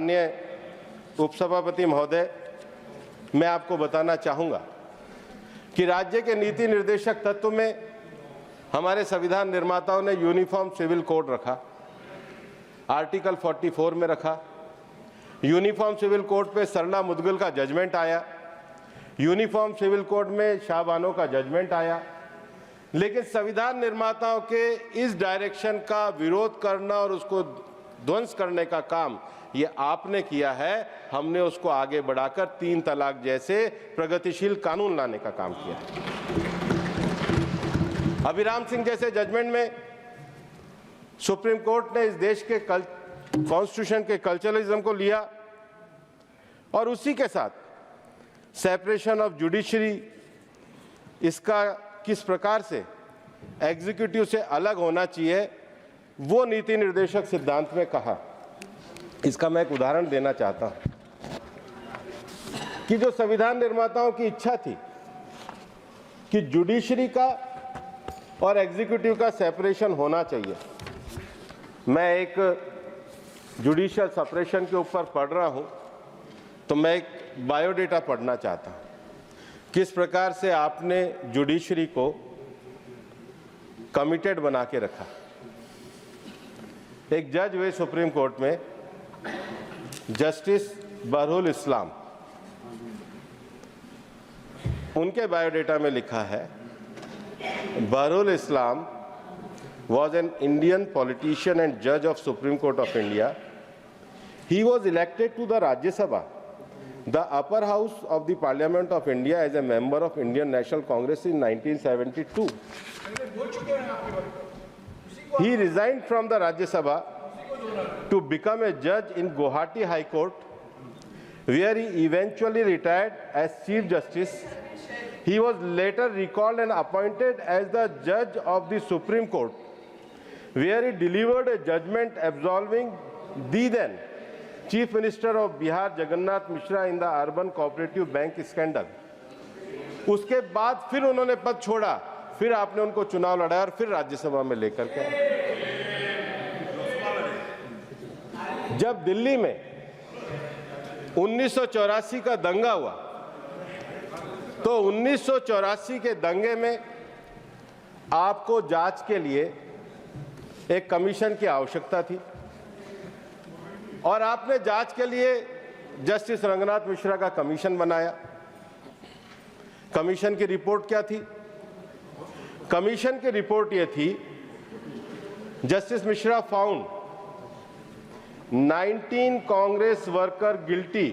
माननीय उपसभापति महोदय, मैं आपको बताना चाहूँगा कि राज्य के नीति निर्देशक तत्व में हमारे संविधान निर्माताओं ने यूनिफॉर्म सिविल कोड रखा, आर्टिकल 44 में रखा। यूनिफॉर्म सिविल कोड पे सरला मुदगिल का जजमेंट आया, यूनिफॉर्म सिविल कोड में शाहबानो का जजमेंट आया। लेकिन संविधान निर्माताओं के इस डायरेक्शन का विरोध करना और उसको ध्वंस करने का काम ये आपने किया है। हमने उसको आगे बढ़ाकर 3 तलाक जैसे प्रगतिशील कानून लाने का काम किया। अभिराम सिंह जैसे जजमेंट में सुप्रीम कोर्ट ने इस देश के कॉन्स्टिट्यूशन के कल्चरलिज्म को लिया और उसी के साथ सेपरेशन ऑफ जुडिशरी, इसका किस प्रकार से एग्जीक्यूटिव से अलग होना चाहिए, वो नीति निर्देशक सिद्धांत में कहा। इसका मैं एक उदाहरण देना चाहता हूं कि जो संविधान निर्माताओं की इच्छा थी कि जुडिशरी का और एग्जीक्यूटिव का सेपरेशन होना चाहिए। मैं एक जुडिशियल सेपरेशन के ऊपर पढ़ रहा हूं, तो मैं एक बायोडेटा पढ़ना चाहता हूं। किस प्रकार से आपने जुडिशरी को कमिटेड बना के रखा। एक जज हुए सुप्रीम कोर्ट में, जस्टिस बरहुल इस्लाम, उनके बायोडेटा में लिखा है, बरहुल इस्लाम was an Indian politician and judge of Supreme Court of India. He was elected to the Rajya Sabha, the upper house of the Parliament of India, as a member of Indian National Congress in 1972. He resigned from the Rajya Sabha to become a judge in Guwahati High Court, where he eventually retired as Chief Justice. He was later recalled and appointed as the judge of the Supreme Court, where he delivered a judgment absolving the then Chief Minister of Bihar Jagannath Mishra in the Urban Cooperative Bank scandal. उसके बाद फिर उन्होंने पद छोड़ा, फिर आपने उनको चुनाव लड़ाया और फिर राज्यसभा में लेकर के। जब दिल्ली में 1984 का दंगा हुआ, तो 1984 के दंगे में आपको जांच के लिए एक कमीशन की आवश्यकता थी और आपने जांच के लिए जस्टिस रंगनाथ मिश्रा का कमीशन बनाया। कमीशन की रिपोर्ट क्या थी? कमीशन की रिपोर्ट ये थी, justice Mishra found 19 Congress worker guilty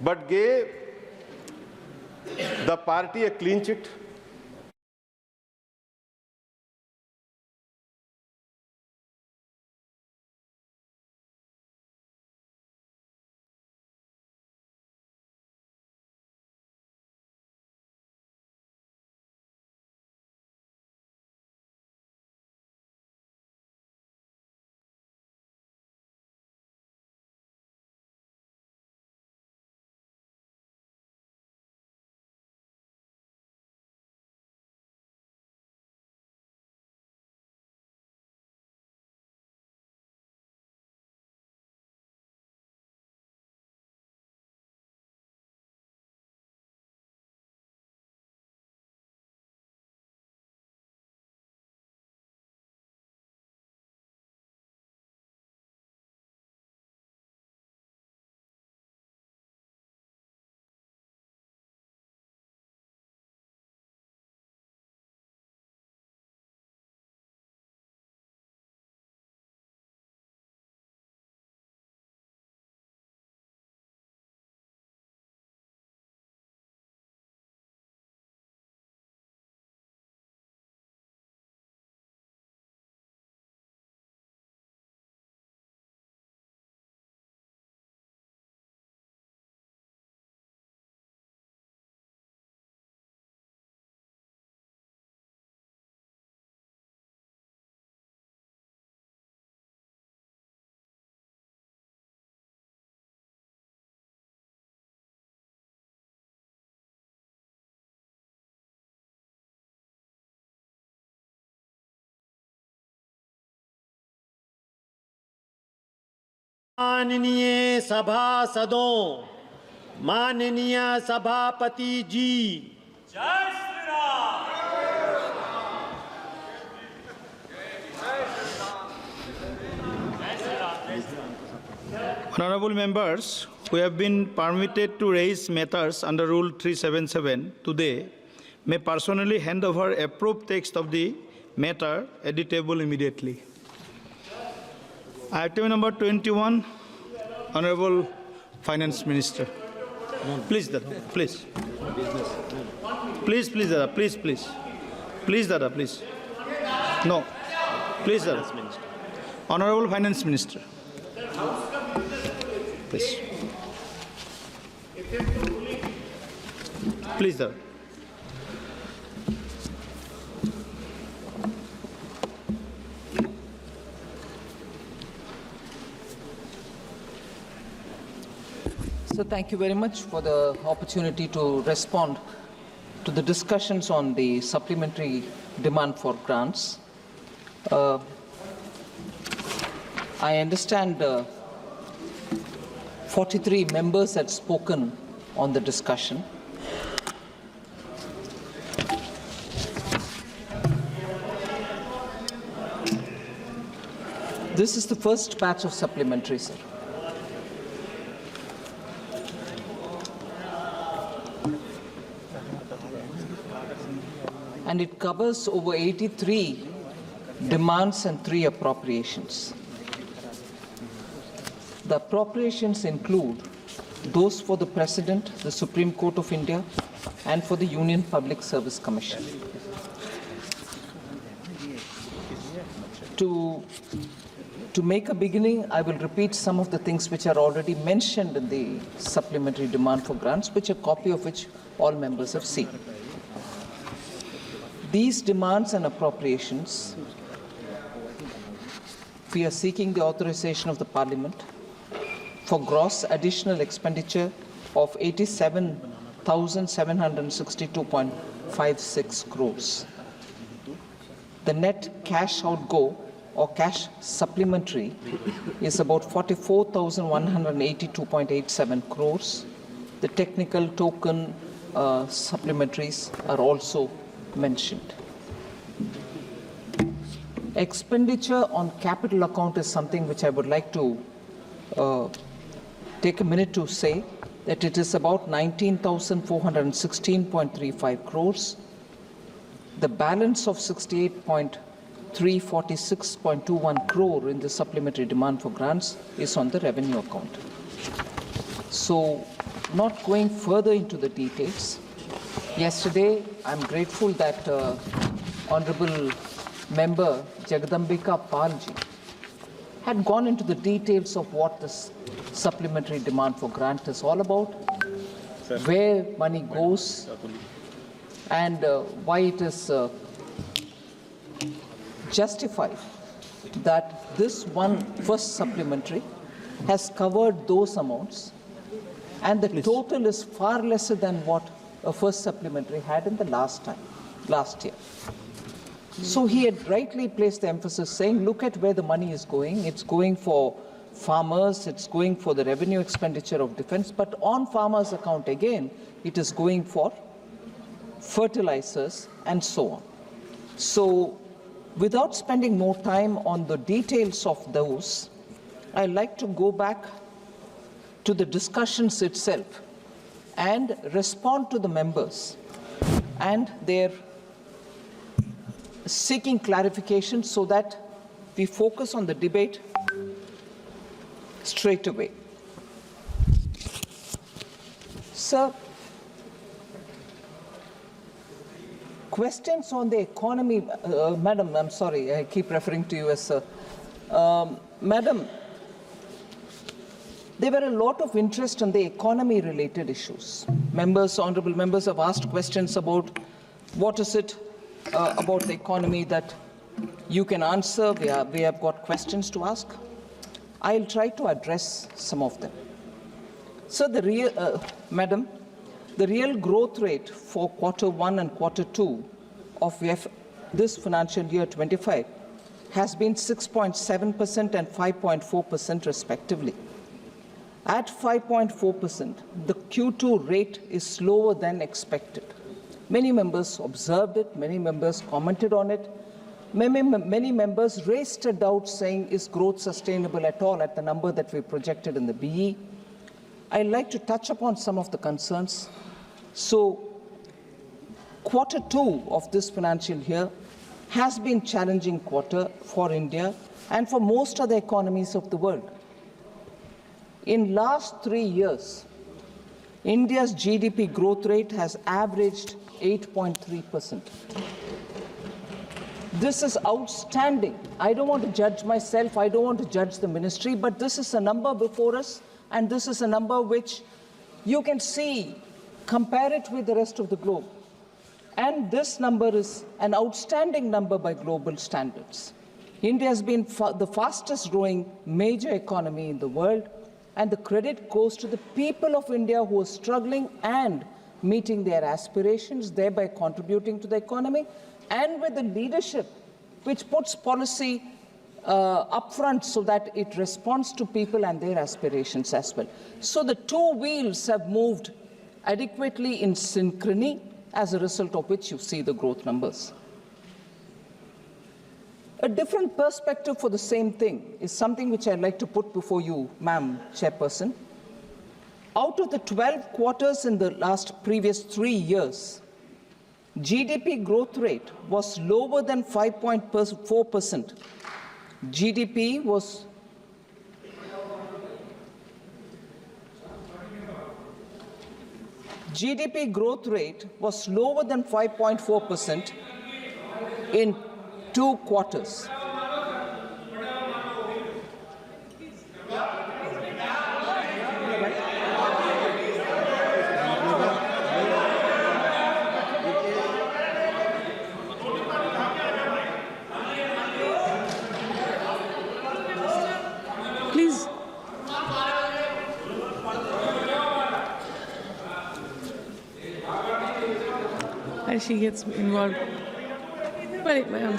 but gave the party a clean chit. माननीय सभासदों, माननीय सभापति जी, जय Shri Ram. Honorable members, we have been permitted to raise matters under Rule 377 today. May personally hand over approved text of the matter editable immediately. Item number 21, Honorable Finance Minister. Please, Dada, please. Please, Dada, please. Please, Dada, please. No. Please, Dada. Honorable Finance Minister. Please. Please, Dada. So thank you very much for the opportunity to respond to the discussions on the supplementary demand for grants. I understand 43 members had spoken on the discussion. This is the first batch of supplementary, sir. And it covers over 83 demands and 3 appropriations. The appropriations include those for the President, the Supreme Court of India, and for the Union Public Service Commission. To make a beginning, I will repeat some of the things which are already mentioned in the supplementary demand for grants, which a copy of which all members have seen. These demands and appropriations, we are seeking the authorization of the Parliament for gross additional expenditure of 87,762.56 crores. The net cash outgo or cash supplementary is about 44,182.87 crores. The technical token supplementaries are also mentioned. Expenditure on capital account is something which I would like to take a minute to say that it is about 19,416.35 crores. The balance of 68.346.21 crore in the supplementary demand for grants is on the revenue account. So, not going further into the details, yesterday I'm grateful that Honorable Member Jagadambika Palji had gone into the details of what this supplementary demand for grant is all about, where money goes, and why it is justified that this first supplementary has covered those amounts, and the total is far lesser than what a first supplementary had in the last year. So he had rightly placed the emphasis saying, look at where the money is going. It's going for farmers, it's going for the revenue expenditure of defense, but on farmers' account again, it is going for fertilizers and so on. So without spending more time on the details of those, I'd like to go back to the discussions itself and respond to the members and their seeking clarification so that we focus on the debate straight away. Sir, questions on the economy, Madam, I'm sorry, I keep referring to you as Sir. Madam, there were a lot of interest on the economy-related issues. Honorable members have asked questions about what is it about the economy that you can answer. We have got questions to ask. I'll try to address some of them. So, Madam, the real growth rate for Q1 and Q2 of this financial year 25 has been 6.7% and 5.4% respectively. At 5.4%, the Q2 rate is slower than expected. Many members observed it, many members commented on it. Many members raised a doubt saying, is growth sustainable at all at the number that we projected in the BE? I'd like to touch upon some of the concerns. So, Q2 of this financial year has been a challenging quarter for India and for most other economies of the world. In last 3 years, India's GDP growth rate has averaged 8.3%. This is outstanding. I don't want to judge myself, I don't want to judge the ministry, but this is a number before us, and this is a number which you can see, compare it with the rest of the globe. And this number is an outstanding number by global standards. India has been the fastest growing major economy in the world, and the credit goes to the people of India who are struggling and meeting their aspirations, thereby contributing to the economy, and with the leadership which puts policy upfront so that it responds to people and their aspirations as well. So the two wheels have moved adequately in synchrony, as a result of which you see the growth numbers. A different perspective for the same thing is something which I'd like to put before you, Ma'am Chairperson. Out of the 12 quarters in the previous 3 years, GDP growth rate was lower than 5.4%. GDP growth rate was lower than 5.4% in 2 quarters. Please. And she gets involved.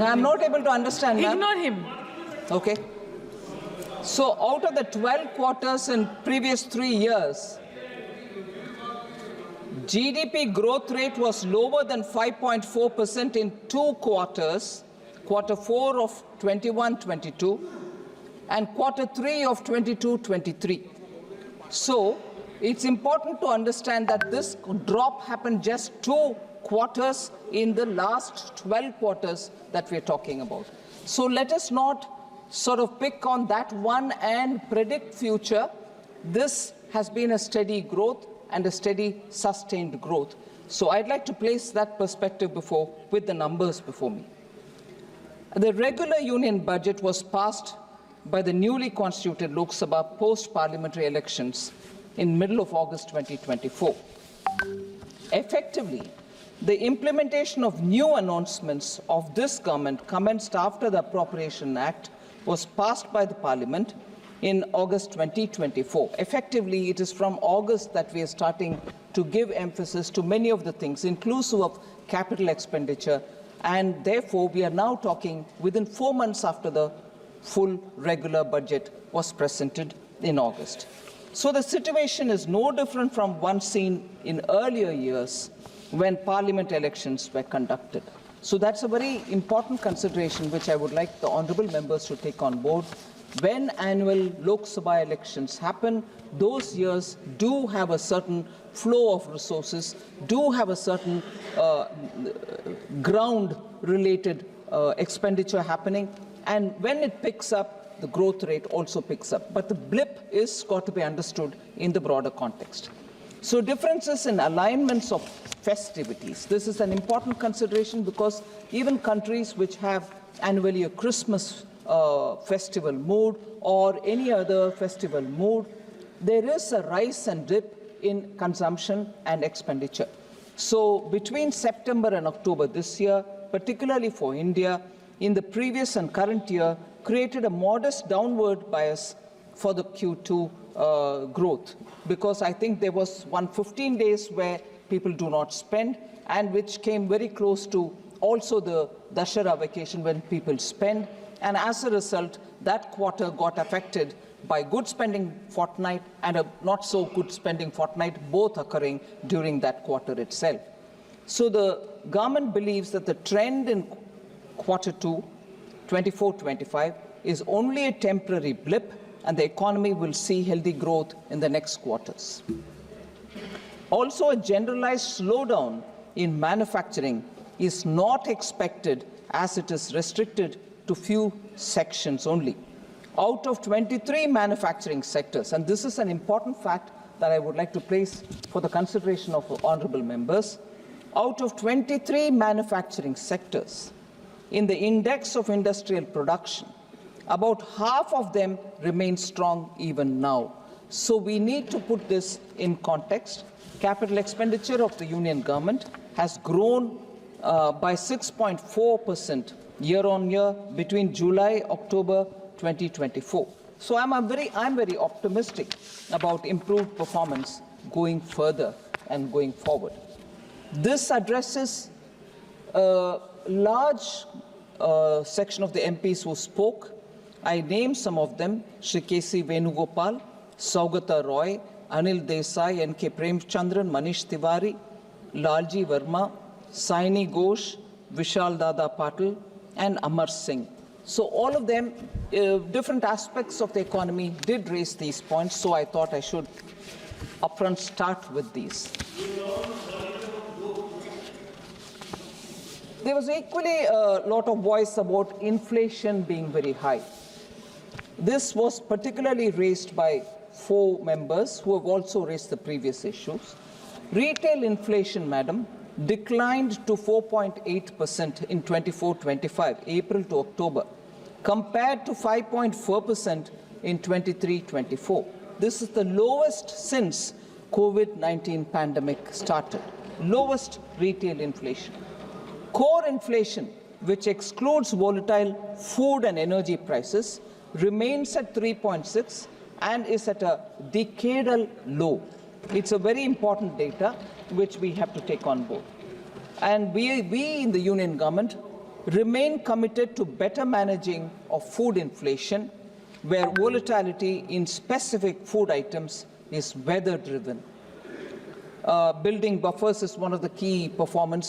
I'm not able to understand. Ignore him. Okay. So out of the 12 quarters in previous 3 years, GDP growth rate was lower than 5.4% in 2 quarters, Q4 of 21-22 and Q3 of 22-23. So it's important to understand that this drop happened just 2 quarters in the last 12 quarters that we're talking about. So let us not sort of pick on that one and predict future. This has been a steady growth and a steady sustained growth. So I'd like to place that perspective with the numbers before me. The regular union budget was passed by the newly constituted Lok Sabha post-parliamentary elections in middle of August 2024. Effectively, the implementation of new announcements of this government commenced after the Appropriation Act was passed by the Parliament in August 2024. Effectively, it is from August that we are starting to give emphasis to many of the things, inclusive of capital expenditure, and therefore we are now talking within 4 months after the full regular budget was presented in August. So the situation is no different from one seen in earlier years when parliament elections were conducted. So that's a very important consideration which I would like the honourable members to take on board. When annual Lok Sabha elections happen, those years do have a certain flow of resources, do have a certain ground-related expenditure happening, and when it picks up, the growth rate also picks up. But the blip is got to be understood in the broader context. So differences in alignments of festivities. This is an important consideration because even countries which have annually a Christmas festival mood or any other festival mood, there is a rise and dip in consumption and expenditure. So between September and October this year, particularly for India, in the previous and current year, created a modest downward bias for the Q2 growth, because I think there was 15 days where people do not spend, and which came very close to also the Dashera vacation when people spend, and as a result, that quarter got affected by good spending fortnight and a not so good spending fortnight, both occurring during that quarter itself. So the government believes that the trend in quarter 2, 24-25 is only a temporary blip, and the economy will see healthy growth in the next quarters. Also, a generalized slowdown in manufacturing is not expected, as it is restricted to few sections only. Out of 23 manufacturing sectors, and this is an important fact that I would like to place for the consideration of honorable members, out of 23 manufacturing sectors in the index of industrial production, about half of them remain strong even now. So we need to put this in context. Capital expenditure of the union government has grown by 6.4% year on year between July-October 2024. So I'm very optimistic about improved performance going further and going forward. This addresses a large section of the MPs who spoke. I named some of them: Shri K.C. Venugopal, Saugata Roy, Anil Desai, N.K. Premchandran, Manish Tiwari, Lalji Verma, Saini Ghosh, Vishal Dada Patil, and Amar Singh. So all of them, different aspects of the economy did raise these points, so I thought I should upfront start with these. There was equally a lot of voice about inflation being very high. This was particularly raised by 4 members who have also raised the previous issues. Retail inflation, madam, declined to 4.8% in 24-25, April to October, compared to 5.4% in 23-24. This is the lowest since COVID-19 pandemic started. Lowest retail inflation. Core inflation, which excludes volatile food and energy prices, remains at 3.6 and is at a decadal low. It's a very important data which we have to take on board. And we in the union government remain committed to better managing of food inflation, where volatility in specific food items is weather driven. Building buffers is one of the key performance